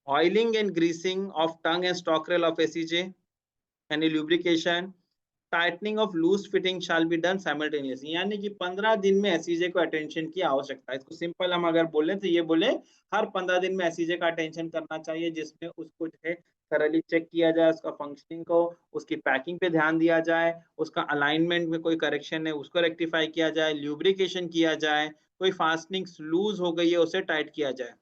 oiling and greasing of tongue and stock rail of SEJ यानी lubrication, tightening of loose fitting shall be done simultaneously, यानी कि 15 दिन में एसईजे को अटेंशन की आवश्यकता है। इसको सिंपल हम अगर बोले तो ये बोले हर 15 दिन में एसईजे का अटेंशन करना चाहिए, जिसमें उसको जो है थरली चेक किया जाए, उसका फंक्शनिंग को, उसकी पैकिंग पे ध्यान दिया जाए, उसका अलाइनमेंट में कोई करेक्शन है उसको रेक्टिफाई किया जाए, ल्यूब्रिकेशन किया जाए, कोई फास्टनिंग लूज हो गई है उसे टाइट किया जाए,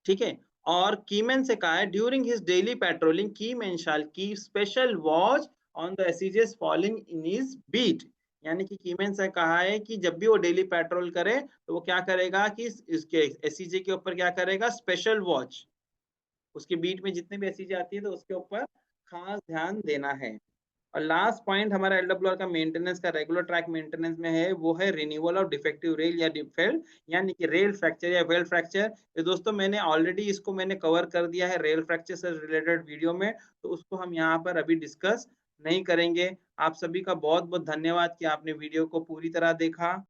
ठीक है। और कीमैन से कहा है during his daily patrolling keyman shall keep special watch on the SEJs falling in his beat, यानी कि कीमैन से कहा है कि जब भी वो डेली पेट्रोल करे तो वो क्या करेगा कि इसके एसईजे के ऊपर क्या करेगा, स्पेशल वॉच, उसके बीट में जितने भी एसईजे आती है तो उसके ऊपर खास ध्यान देना है। और लास्ट पॉइंट हमारा एलडब्ल्यूआर का मेंटेनेंस का रेगुलर ट्रैक मेंटेनेंस में है, वो है रिन्यूअल ऑफ डिफेक्टिव रेल या डिफेल्ट, यानी कि रेल फ्रैक्चर या वेल फ्रैक्चर। तो दोस्तों मैंने ऑलरेडी इसको मैंने कवर कर दिया है रेल फ्रैक्चर से रिलेटेड वीडियो में, तो उसको हम यहाँ पर अभी डिस्कस नहीं करेंगे। आप सभी का बहुत बहुत धन्यवाद कि आपने वीडियो को पूरी तरह देखा।